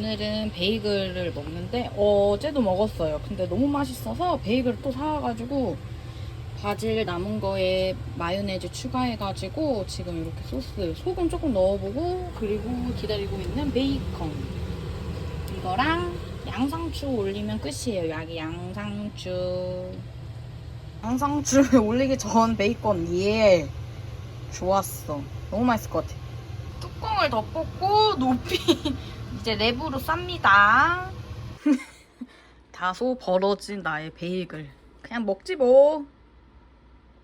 오늘은 베이글을 먹는데 어제도 먹었어요. 근데 너무 맛있어서 베이글을 또 사와가지고 바질 남은 거에 마요네즈 추가해가지고 지금 이렇게 소스 소금 조금 넣어보고, 그리고 기다리고 있는 베이컨 이거랑 양상추 올리면 끝이에요. 여기 양상추 올리기 전 베이컨 좋았어. 너무 맛있을 것 같아. 뚜껑을 덮었고 높이 이제 랩으로 쌉니다. 다소 벌어진 나의 베이글. 그냥 먹지 뭐.